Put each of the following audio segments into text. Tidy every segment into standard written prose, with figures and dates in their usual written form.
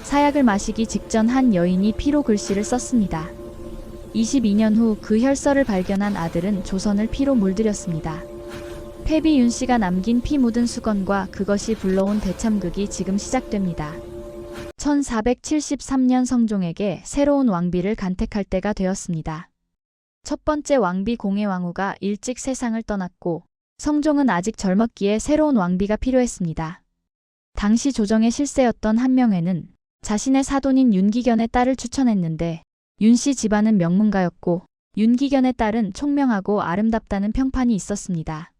사약을 마시기 직전 한 여인이 피로 글씨를 썼습니다. 22년 후 그 혈서를 발견한 아들은 조선을 피로 물들였습니다. 패비 윤씨가 남긴 피 묻은 수건과 그것이 불러온 대참극이 지금 시작됩니다. 1473년 성종에게 새로운 왕비를 간택할 때가 되었습니다. 첫 번째 왕비 공해왕후가 일찍 세상을 떠났고 성종은 아직 젊었기에 새로운 왕비가 필요했습니다. 당시 조정의 실세였던 한명회는 자신의 사돈인 윤기견의 딸을 추천했는데 윤씨 집안은 명문가였고 윤기견의 딸은 총명하고 아름답다는 평판이 있었습니다.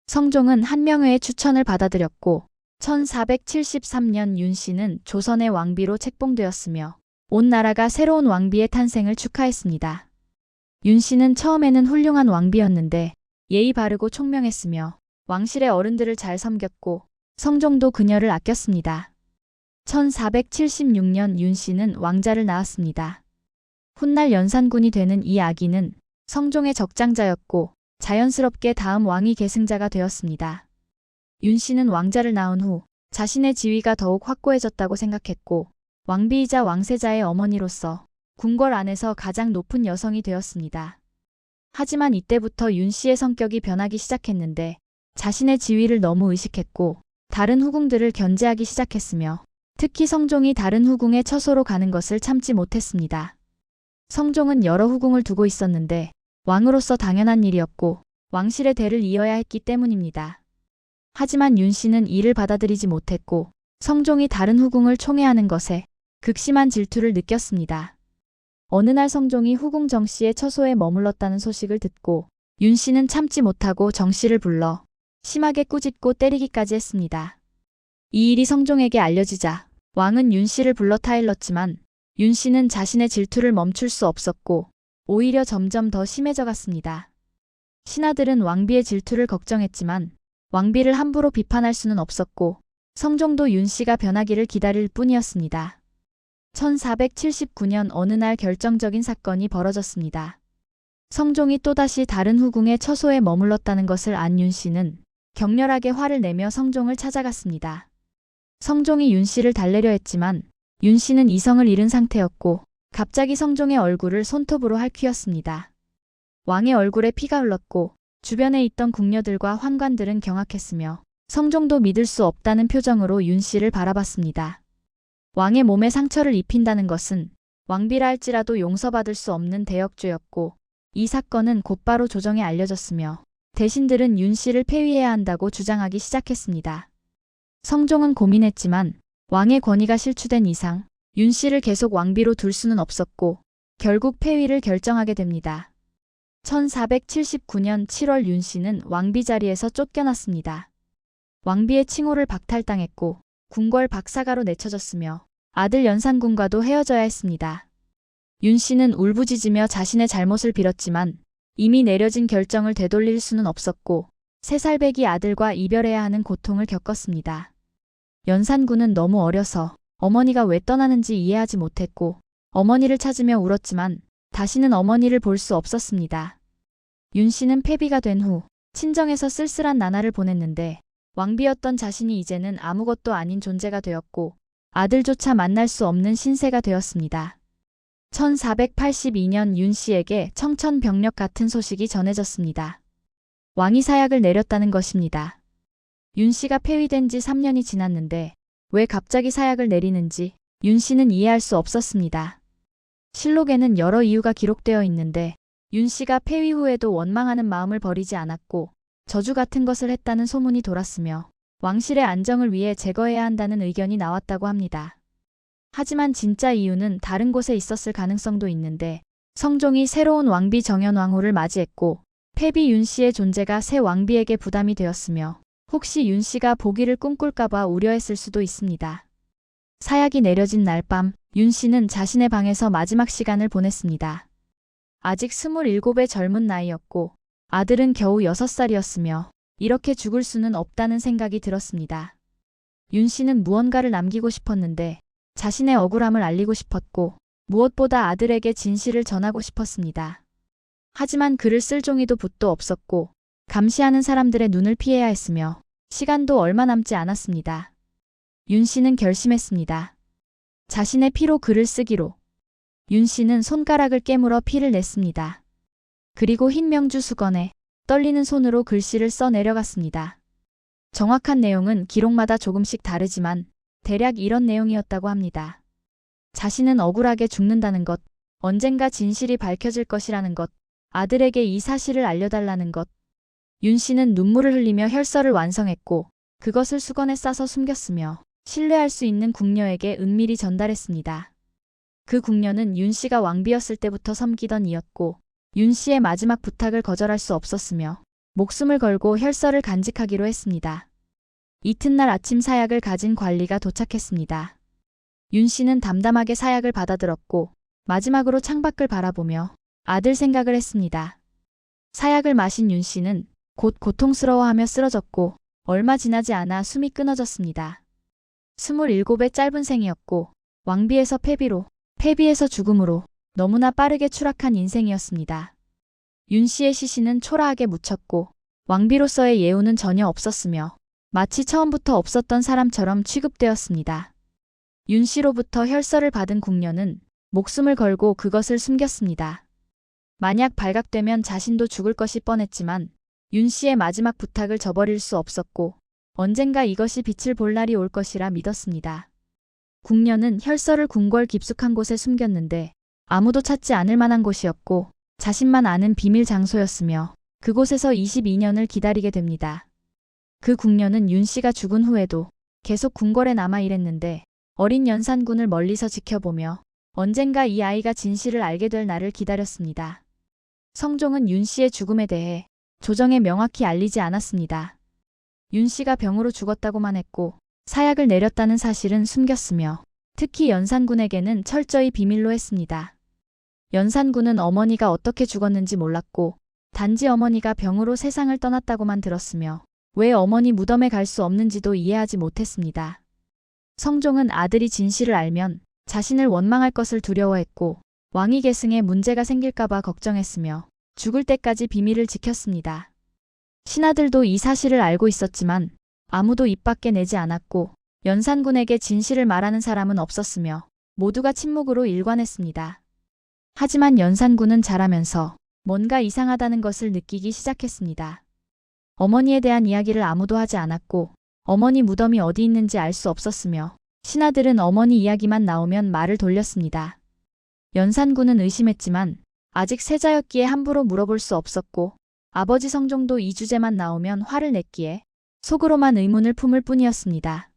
성종은 한명회의 추천을 받아들였고 1473년 윤씨는 조선의 왕비로 책봉되었으며 온 나라가 새로운 왕비의 탄생을 축하했습니다. 윤씨는 처음에는 훌륭한 왕비였는데 예의 바르고 총명했으며 왕실의 어른들을 잘 섬겼고 성종도 그녀를 아꼈습니다. 1476년 윤씨는 왕자를 낳았습니다. 훗날 연산군이 되는 이 아기는 성종의 적장자였고 자연스럽게 다음 왕위 계승자가 되었습니다. 윤씨는 왕자를 낳은 후 자신의 지위가 더욱 확고해졌다고 생각했고 왕비이자 왕세자의 어머니로서 궁궐 안에서 가장 높은 여성이 되었습니다. 하지만 이때부터 윤씨의 성격이 변하기 시작했는데 자신의 지위를 너무 의식했고 다른 후궁들을 견제하기 시작했으며 특히 성종이 다른 후궁의 처소로 가는 것을 참지 못했습니다. 성종은 여러 후궁을 두고 있었는데 왕으로서 당연한 일이었고 왕실의 대를 이어야 했기 때문입니다. 하지만 윤씨는 이를 받아들이지 못했고 성종이 다른 후궁을 총애하는 것에 극심한 질투를 느꼈습니다. 어느 날 성종이 후궁 정씨의 처소에 머물렀다는 소식을 듣고 윤씨는 참지 못하고 정씨를 불러 심하게 꾸짖고 때리기까지 했습니다. 이 일이 성종에게 알려지자 왕은 윤씨를 불러 타일렀지만 윤씨는 자신의 질투를 멈출 수 없었고 오히려 점점 더 심해져 갔습니다. 신하들은 왕비의 질투를 걱정했지만 왕비를 함부로 비판할 수는 없었고 성종도 윤씨가 변하기를 기다릴 뿐이었습니다. 1479년 어느 날 결정적인 사건이 벌어졌습니다. 성종이 또다시 다른 후궁의 처소에 머물렀다는 것을 안 윤씨는 격렬하게 화를 내며 성종을 찾아갔습니다. 성종이 윤씨를 달래려 했지만 윤씨는 이성을 잃은 상태였고 갑자기 성종의 얼굴을 손톱으로 핥히었습니다. 왕의 얼굴에 피가 흘렀고 주변에 있던 궁녀들과 환관들은 경악했으며 성종도 믿을 수 없다는 표정으로 윤씨를 바라봤습니다. 왕의 몸에 상처를 입힌다는 것은 왕비라 할지라도 용서받을 수 없는 대역죄였고 이 사건은 곧바로 조정에 알려졌으며 대신들은 윤씨를 폐위해야 한다고 주장하기 시작했습니다. 성종은 고민했지만 왕의 권위가 실추된 이상 윤씨를 계속 왕비로 둘 수는 없었고 결국 폐위를 결정하게 됩니다. 1479년 7월 윤씨는 왕비 자리에서 쫓겨났습니다. 왕비의 칭호를 박탈당했고 궁궐 박사가로 내쳐졌으며 아들 연산군과도 헤어져야 했습니다. 윤씨는 울부짖으며 자신의 잘못을 빌었지만 이미 내려진 결정을 되돌릴 수는 없었고 3살배기 아들과 이별해야 하는 고통을 겪었습니다. 연산군은 너무 어려서 어머니가 왜 떠나는지 이해하지 못했고 어머니를 찾으며 울었지만 다시는 어머니를 볼 수 없었습니다. 윤씨는 폐비가 된 후 친정에서 쓸쓸한 나날을 보냈는데 왕비였던 자신이 이제는 아무것도 아닌 존재가 되었고 아들조차 만날 수 없는 신세가 되었습니다. 1482년 윤씨에게 청천벽력 같은 소식이 전해졌습니다. 왕이 사약을 내렸다는 것입니다. 윤씨가 폐위된 지 3년이 지났는데 왜 갑자기 사약을 내리는지 윤씨는 이해할 수 없었습니다. 실록에는 여러 이유가 기록되어 있는데 윤씨가 폐위 후에도 원망하는 마음을 버리지 않았고 저주 같은 것을 했다는 소문이 돌았으며 왕실의 안정을 위해 제거해야 한다는 의견이 나왔다고 합니다. 하지만 진짜 이유는 다른 곳에 있었을 가능성도 있는데 성종이 새로운 왕비 정현왕후를 맞이했고 폐비 윤씨의 존재가 새 왕비에게 부담이 되었으며 혹시 윤씨가 보기를 꿈꿀까봐 우려했을 수도 있습니다. 사약이 내려진 날 밤 윤씨는 자신의 방에서 마지막 시간을 보냈습니다. 아직 27의 젊은 나이였고 아들은 겨우 6살이었으며 이렇게 죽을 수는 없다는 생각이 들었습니다. 윤씨는 무언가를 남기고 싶었는데 자신의 억울함을 알리고 싶었고 무엇보다 아들에게 진실을 전하고 싶었습니다. 하지만 글을 쓸 종이도 붓도 없었고 감시하는 사람들의 눈을 피해야 했으며 시간도 얼마 남지 않았습니다. 윤씨는 결심했습니다. 자신의 피로 글을 쓰기로. 윤 씨는 손가락을 깨물어 피를 냈습니다. 그리고 흰 명주 수건에 떨리는 손으로 글씨를 써 내려갔습니다. 정확한 내용은 기록마다 조금씩 다르지만 대략 이런 내용이었다고 합니다. 자신은 억울하게 죽는다는 것, 언젠가 진실이 밝혀질 것이라는 것, 아들에게 이 사실을 알려달라는 것. 윤 씨는 눈물을 흘리며 혈서를 완성했고 그것을 수건에 싸서 숨겼으며 신뢰할 수 있는 궁녀에게 은밀히 전달했습니다. 그 궁녀는 윤 씨가 왕비였을 때부터 섬기던 이였고 윤 씨의 마지막 부탁을 거절할 수 없었으며 목숨을 걸고 혈서를 간직하기로 했습니다. 이튿날 아침 사약을 가진 관리가 도착했습니다. 윤 씨는 담담하게 사약을 받아들었고 마지막으로 창밖을 바라보며 아들 생각을 했습니다. 사약을 마신 윤 씨는 곧 고통스러워하며 쓰러졌고 얼마 지나지 않아 숨이 끊어졌습니다. 27의 짧은 생이었고 왕비에서 패비로, 패비에서 죽음으로 너무나 빠르게 추락한 인생이었습니다. 윤 씨의 시신은 초라하게 묻혔고 왕비로서의 예우는 전혀 없었으며 마치 처음부터 없었던 사람처럼 취급되었습니다. 윤 씨로부터 혈서를 받은 궁녀는 목숨을 걸고 그것을 숨겼습니다. 만약 발각되면 자신도 죽을 것이 뻔했지만 윤 씨의 마지막 부탁을 저버릴 수 없었고 언젠가 이것이 빛을 볼 날이 올 것이라 믿었습니다. 궁녀는 혈서를 궁궐 깊숙한 곳에 숨겼는데 아무도 찾지 않을 만한 곳이었고 자신만 아는 비밀 장소였으며 그곳에서 22년을 기다리게 됩니다. 그 궁녀는 윤 씨가 죽은 후에도 계속 궁궐에 남아 일했는데 어린 연산군을 멀리서 지켜보며 언젠가 이 아이가 진실을 알게 될 날을 기다렸습니다. 성종은 윤 씨의 죽음에 대해 조정에 명확히 알리지 않았습니다. 윤 씨가 병으로 죽었다고만 했고 사약을 내렸다는 사실은 숨겼으며 특히 연산군에게는 철저히 비밀로 했습니다. 연산군은 어머니가 어떻게 죽었는지 몰랐고 단지 어머니가 병으로 세상을 떠났다고만 들었으며 왜 어머니 무덤에 갈 수 없는지도 이해하지 못했습니다. 성종은 아들이 진실을 알면 자신을 원망할 것을 두려워했고 왕위 계승에 문제가 생길까봐 걱정했으며 죽을 때까지 비밀을 지켰습니다. 신하들도 이 사실을 알고 있었지만 아무도 입 밖에 내지 않았고 연산군에게 진실을 말하는 사람은 없었으며 모두가 침묵으로 일관했습니다. 하지만 연산군은 자라면서 뭔가 이상하다는 것을 느끼기 시작했습니다. 어머니에 대한 이야기를 아무도 하지 않았고 어머니 무덤이 어디 있는지 알 수 없었으며 신하들은 어머니 이야기만 나오면 말을 돌렸습니다. 연산군은 의심했지만 아직 세자였기에 함부로 물어볼 수 없었고 아버지 성종도 이 주제만 나오면 화를 냈기에 속으로만 의문을 품을 뿐이었습니다.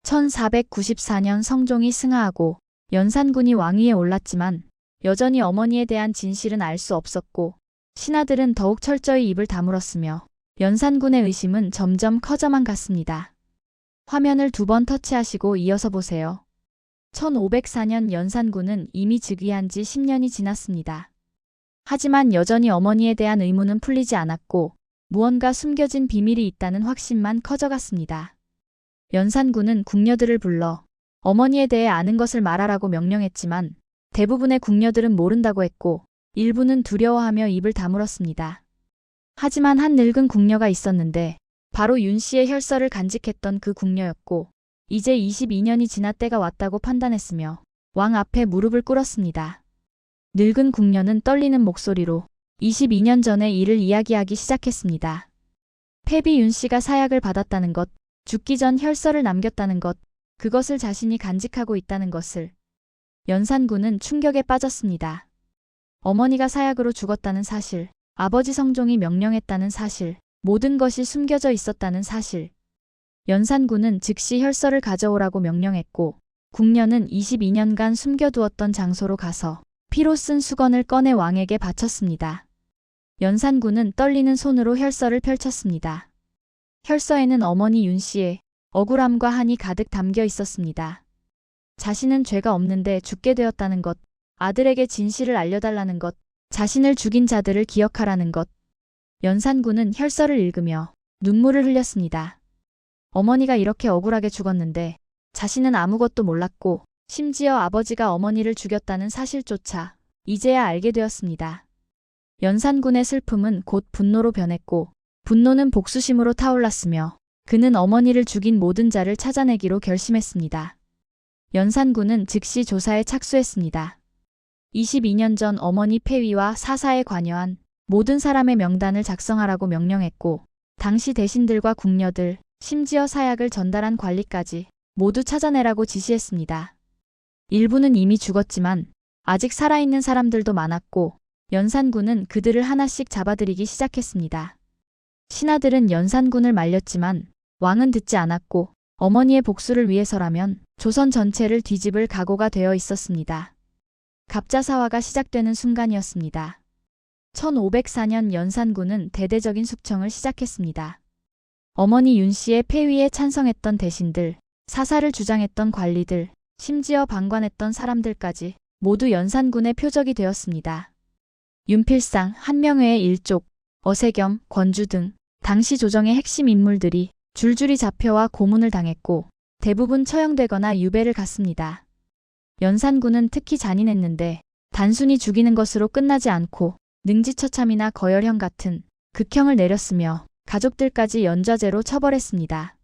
1494년 성종이 승하하고 연산군이 왕위에 올랐지만 여전히 어머니에 대한 진실은 알 수 없었고 신하들은 더욱 철저히 입을 다물었으며 연산군의 의심은 점점 커져만 갔습니다. 화면을 2번 터치하시고 이어서 보세요. 1504년 연산군은 이미 즉위한 지 10년이 지났습니다. 하지만 여전히 어머니에 대한 의문은 풀리지 않았고 무언가 숨겨진 비밀이 있다는 확신만 커져갔습니다. 연산군은 궁녀들을 불러 어머니에 대해 아는 것을 말하라고 명령했지만 대부분의 궁녀들은 모른다고 했고 일부는 두려워하며 입을 다물었습니다. 하지만 한 늙은 궁녀가 있었는데 바로 윤 씨의 혈서를 간직했던 그 궁녀였고 이제 22년이 지나 때가 왔다고 판단했으며 왕 앞에 무릎을 꿇었습니다. 늙은 궁녀는 떨리는 목소리로 22년 전의 일을 이야기하기 시작했습니다. 패비 윤 씨가 사약을 받았다는 것, 죽기 전 혈서를 남겼다는 것, 그것을 자신이 간직하고 있다는 것을. 연산군은 충격에 빠졌습니다. 어머니가 사약으로 죽었다는 사실, 아버지 성종이 명령했다는 사실, 모든 것이 숨겨져 있었다는 사실. 연산군은 즉시 혈서를 가져오라고 명령했고 궁녀는 22년간 숨겨두었던 장소로 가서 피로 쓴 수건을 꺼내 왕에게 바쳤습니다. 연산군은 떨리는 손으로 혈서를 펼쳤습니다. 혈서에는 어머니 윤 씨의 억울함과 한이 가득 담겨 있었습니다. 자신은 죄가 없는데 죽게 되었다는 것, 아들에게 진실을 알려달라는 것, 자신을 죽인 자들을 기억하라는 것. 연산군은 혈서를 읽으며 눈물을 흘렸습니다. 어머니가 이렇게 억울하게 죽었는데 자신은 아무것도 몰랐고 심지어 아버지가 어머니를 죽였다는 사실조차 이제야 알게 되었습니다. 연산군의 슬픔은 곧 분노로 변했고 분노는 복수심으로 타올랐으며 그는 어머니를 죽인 모든 자를 찾아내기로 결심했습니다. 연산군은 즉시 조사에 착수했습니다. 22년 전 어머니 폐위와 사사에 관여한 모든 사람의 명단을 작성하라고 명령했고 당시 대신들과 궁녀들, 심지어 사약을 전달한 관리까지 모두 찾아내라고 지시했습니다. 일부는 이미 죽었지만 아직 살아있는 사람들도 많았고 연산군은 그들을 하나씩 잡아들이기 시작했습니다. 신하들은 연산군을 말렸지만 왕은 듣지 않았고 어머니의 복수를 위해서라면 조선 전체를 뒤집을 각오가 되어 있었습니다. 갑자사화가 시작되는 순간이었습니다. 1504년 연산군은 대대적인 숙청을 시작했습니다. 어머니 윤씨의 폐위에 찬성했던 대신들, 사사를 주장했던 관리들, 심지어 방관했던 사람들까지 모두 연산군의 표적이 되었습니다. 윤필상, 한명회의 일족, 어세겸, 권주 등 당시 조정의 핵심 인물들이 줄줄이 잡혀와 고문을 당했고 대부분 처형되거나 유배를 갔습니다. 연산군은 특히 잔인했는데 단순히 죽이는 것으로 끝나지 않고 능지처참이나 거열형 같은 극형을 내렸으며 가족들까지 연좌제로 처벌했습니다.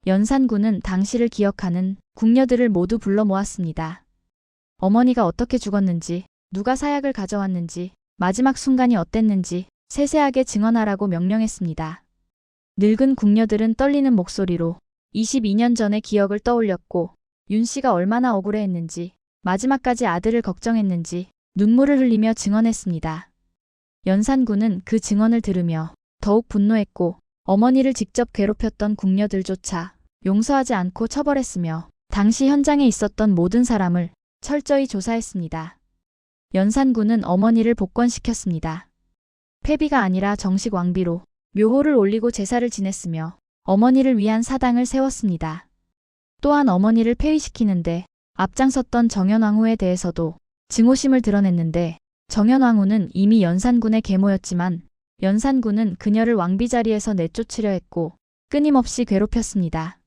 연산군은 당시를 기억하는 궁녀들을 모두 불러 모았습니다. 어머니가 어떻게 죽었는지, 누가 사약을 가져왔는지, 마지막 순간이 어땠는지 세세하게 증언하라고 명령했습니다. 늙은 궁녀들은 떨리는 목소리로 22년 전의 기억을 떠올렸고 윤씨가 얼마나 억울해했는지, 마지막까지 아들을 걱정했는지 눈물을 흘리며 증언했습니다. 연산군은 그 증언을 들으며 더욱 분노했고 어머니를 직접 괴롭혔던 궁녀들조차 용서하지 않고 처벌했으며 당시 현장에 있었던 모든 사람을 철저히 조사했습니다. 연산군은 어머니를 복권시켰습니다. 폐비가 아니라 정식 왕비로 묘호를 올리고 제사를 지냈으며 어머니를 위한 사당을 세웠습니다. 또한 어머니를 폐위시키는데 앞장섰던 정현왕후에 대해서도 증오심을 드러냈는데 정현왕후는 이미 연산군의 계모였지만 연산군은 그녀를 왕비 자리에서 내쫓으려 했고 끊임없이 괴롭혔습니다.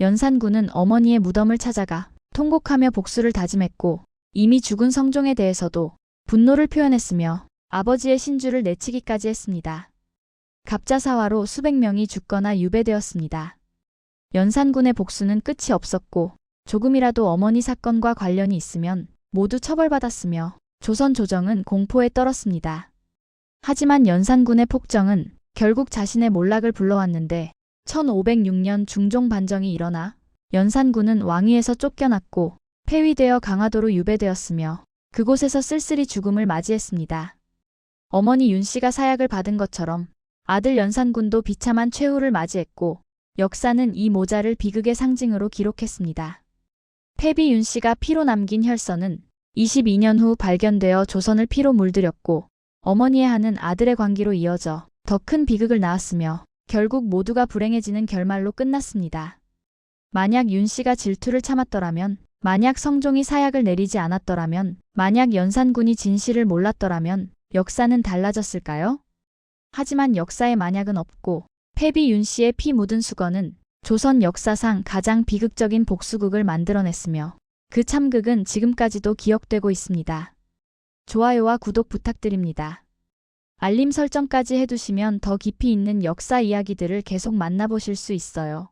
연산군은 어머니의 무덤을 찾아가 통곡하며 복수를 다짐했고 이미 죽은 성종에 대해서도 분노를 표현했으며 아버지의 신주를 내치기까지 했습니다. 갑자사화로 수백 명이 죽거나 유배되었습니다. 연산군의 복수는 끝이 없었고 조금이라도 어머니 사건과 관련이 있으면 모두 처벌받았으며 조선 조정은 공포에 떨었습니다. 하지만 연산군의 폭정은 결국 자신의 몰락을 불러왔는데 1506년 중종 반정이 일어나 연산군은 왕위에서 쫓겨났고 폐위되어 강화도로 유배되었으며 그곳에서 쓸쓸히 죽음을 맞이했습니다. 어머니 윤씨가 사약을 받은 것처럼 아들 연산군도 비참한 최후를 맞이했고 역사는 이 모자를 비극의 상징으로 기록했습니다. 폐비 윤씨가 피로 남긴 혈서는 22년 후 발견되어 조선을 피로 물들였고 어머니의 한은 아들의 관기로 이어져 더 큰 비극을 낳았으며 결국 모두가 불행해지는 결말로 끝났습니다. 만약 윤씨가 질투를 참았더라면, 만약 성종이 사약을 내리지 않았더라면, 만약 연산군이 진실을 몰랐더라면 역사는 달라졌을까요? 하지만 역사에 만약은 없고 폐비 윤씨의 피 묻은 수건은 조선 역사상 가장 비극적인 복수극을 만들어냈으며 그 참극은 지금까지도 기억되고 있습니다. 좋아요와 구독 부탁드립니다. 알림 설정까지 해두시면 더 깊이 있는 역사 이야기들을 계속 만나보실 수 있어요.